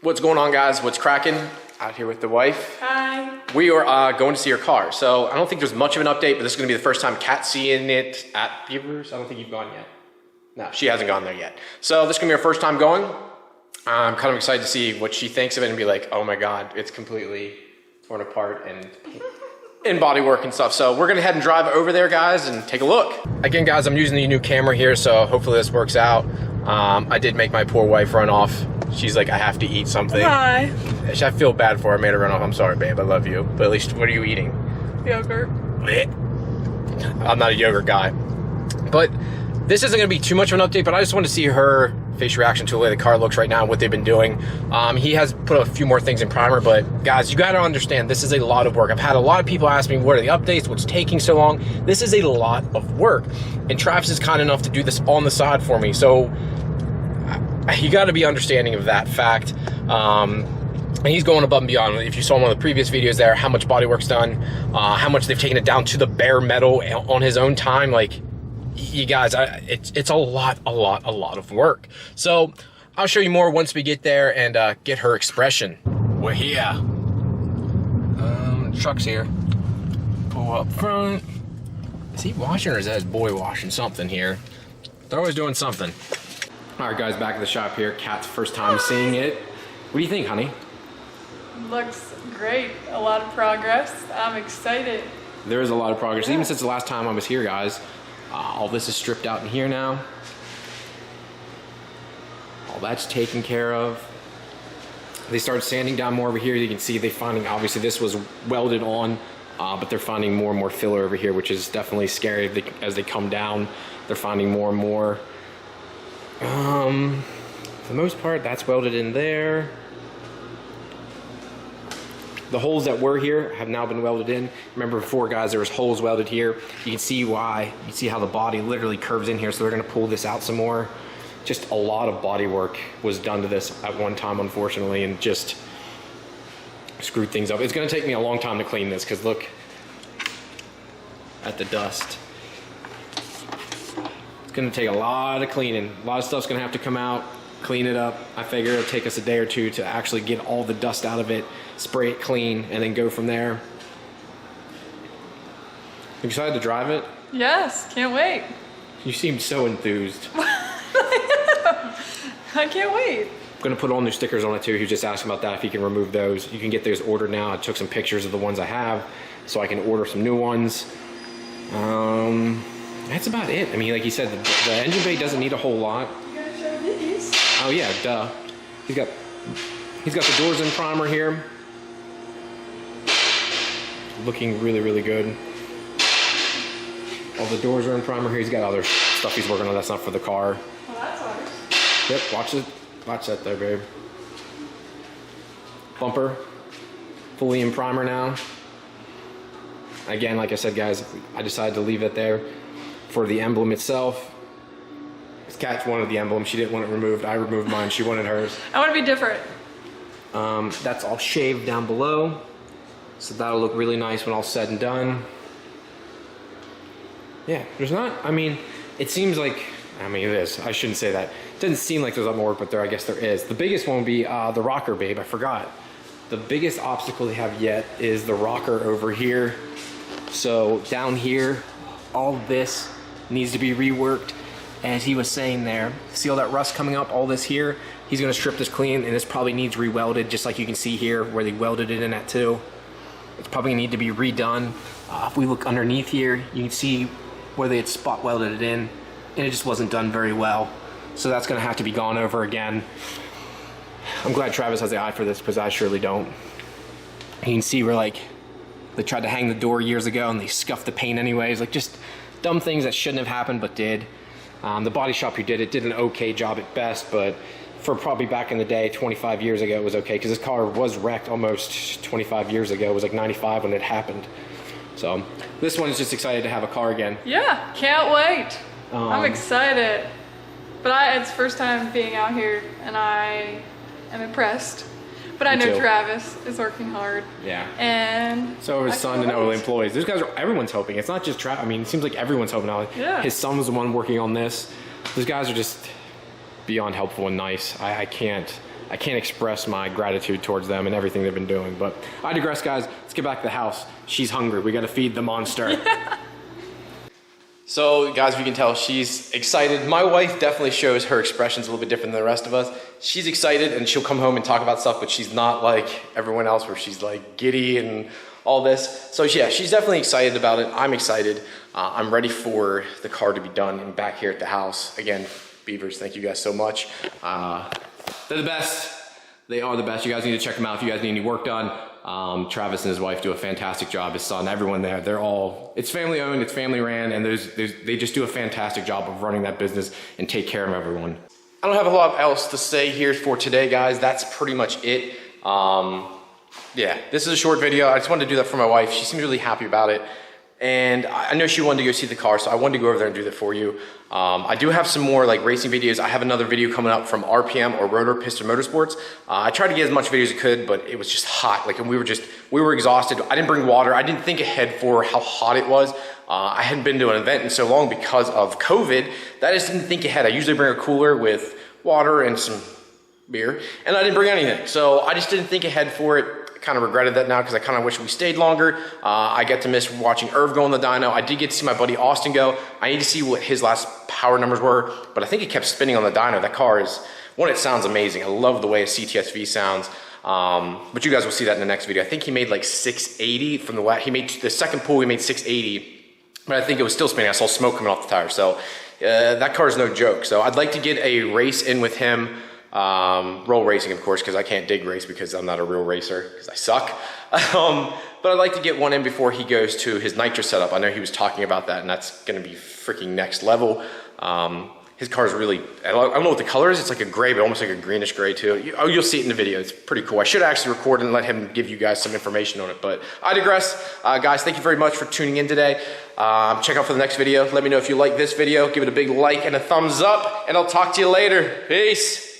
What's going on, guys? What's cracking? Out here with the wife. Hi. We are going to see your car. So I don't think there's much of an update, but this is going to be the first time Kat's seeing it at Beavers. I don't think you've gone yet. No, she hasn't gone there yet. So this is going to be her first time going. I'm kind of excited to see what she thinks of it and be like, oh my God, it's completely torn apart and in bodywork and stuff. So we're gonna head and drive over there, guys, and take a look. Again, guys, I'm using the new camera here, so hopefully this works out. I did make my poor wife run off. She's like, I have to eat something. Hi. I feel bad for her. I made her run off. I'm sorry, babe. I love you. But at least, what are you eating? Yogurt. I'm not a yogurt guy. But this isn't going to be too much of an update, but I just want to see her face reaction to the way the car looks right now and what they've been doing. He has put a few more things in primer, but guys, you got to understand, this is a lot of work. I've had a lot of people ask me, what are the updates? What's taking so long? This is a lot of work. And Travis is kind enough to do this on the side for me. So you got to be understanding of that fact. And he's going above and beyond. If you saw one of the previous videos there, how much body work's done, how much they've taken it down to the bare metal on his own time. Like, you guys, it's a lot of work. So I'll show you more once we get there and get her expression. We're here. Truck's here. Pull up front. Is he washing or is that his boy washing something here? They're always doing something. All right, guys, back at the shop here. Kat's first time seeing it. What do you think, honey? Looks great. A lot of progress. I'm excited. There is a lot of progress, even since the last time I was here, guys. All this is stripped out in here now. All that's taken care of. They started sanding down more over here. You can see they're finding, obviously this was welded on, but they're finding more and more filler over here, which is definitely scary. As they come down, they're finding more and more. For the most part, that's welded in there. The holes that were here have now been welded in. Remember before, guys, there was holes welded here. You can see why. You can see how the body literally curves in here, so they're gonna pull this out some more. Just a lot of body work was done to this at one time, unfortunately, and just screwed things up. It's gonna take me a long time to clean this, because look at the dust. It's gonna take a lot of cleaning. A lot of stuff's gonna have to come out, clean it up. I figure it'll take us a day or two to actually get all the dust out of it, spray it clean, and then go from there. You excited to drive it? Yes, can't wait. You seem so enthused. I can't wait. I'm gonna put all new stickers on it too. He was just asking about that, if he can remove those. You can get those ordered now. I took some pictures of the ones I have so I can order some new ones. That's about it. I mean, like you said, the engine bay doesn't need a whole lot. You gotta show these. Oh yeah, duh. He's got the doors in primer here. Looking really good. All the doors are in primer here. He's got other stuff he's working on. That's not for the car. Well, that's ours. Yep, watch that there, babe. Bumper, fully in primer now. Again, like I said, guys, I decided to leave it there for the emblem itself. Kat wanted the emblem. She didn't want it removed. I removed mine. She wanted hers. I want to be different. That's all shaved down below. So that'll look really nice when all said and done. Yeah, there's not, I mean, it seems like, I mean, it is. I shouldn't say that. It doesn't seem like there's a lot more work, but I guess there is. The biggest one would be the rocker, babe. I forgot. The biggest obstacle they have yet is the rocker over here. So down here, all this needs to be reworked. As he was saying there, see all that rust coming up, all this here? He's gonna strip this clean, and this probably needs re-welded, just like you can see here where they welded it in at too. It's probably gonna need to be redone. If we look underneath here, you can see where they had spot welded it in, and it just wasn't done very well. So that's gonna have to be gone over again. I'm glad Travis has the eye for this, because I surely don't. You can see where, like, they tried to hang the door years ago and they scuffed the paint anyways. Like, just dumb things that shouldn't have happened but did. The body shop who did it did an okay job at best, but for probably back in the day, 25 years ago, it was okay, because this car was wrecked almost 25 years ago. It was like 95 when it happened. So this one is just excited to have a car again. Yeah, can't wait. I'm excited. But it's first time being out here, and I am impressed. But I know Travis is working hard. Yeah. And so his son and all the employees. These guys are, everyone's helping. It's not just Travis. I mean, it seems like everyone's helping out. Yeah. His son was the one working on this. These guys are just beyond helpful and nice. I can't I can't express my gratitude towards them and everything they've been doing. But I digress, guys. Let's get back to the house. She's hungry. We got to feed the monster. So guys, if you can tell, she's excited. My wife definitely shows her expressions a little bit different than the rest of us. She's excited and she'll come home and talk about stuff, but she's not like everyone else where she's like giddy and all this. So yeah, she's definitely excited about it. I'm excited. I'm ready for the car to be done and back here at the house. Again, Beavers, thank you guys so much. They're the best. They are the best. You guys need to check them out if you guys need any work done. Travis and his wife do a fantastic job. His son, everyone there, they're all, it's family owned, it's family ran, and they just do a fantastic job of running that business and take care of everyone. I don't have a lot else to say here for today, guys. That's pretty much it. Yeah, this is a short video. I just wanted to do that for my wife. She seems really happy about it. And I know she wanted to go see the car, so I wanted to go over there and do that for you. I do have some more like racing videos. I have another video coming up from RPM or Rotor Piston Motorsports. I tried to get as much videos as I could, but it was just hot. Like, and we were exhausted. I didn't bring water. I didn't think ahead for how hot it was. I hadn't been to an event in so long because of COVID that I just didn't think ahead. I usually bring a cooler with water and some beer, and I didn't bring anything. So I just didn't think ahead for it. Kind of regretted that now because I kind of wish we stayed longer. I get to miss watching Irv go on the dyno. I did get to see my buddy Austin go. I need to see what his last power numbers were, but I think he kept spinning on the dyno. That car is, one, it sounds amazing. I love the way a CTSV sounds. But you guys will see that in the next video. I think he made like 680 from the, he made the second pull, he made 680, but I think it was still spinning. I saw smoke coming off the tire. So that car is no joke. So I'd like to get a race in with him. Roll racing, of course, because I can't dig race because I'm not a real racer because I suck. But I'd like to get one in before he goes to his nitro setup. I know he was talking about that, and that's going to be freaking next level. His car is really, I don't know what the color is. It's like a gray, but almost like a greenish gray too. You'll see it in the video. It's pretty cool. I should actually record and let him give you guys some information on it, but I digress. Guys, thank you very much for tuning in today. Check out for the next video. Let me know if you like this video. Give it a big like and a thumbs up, and I'll talk to you later. Peace.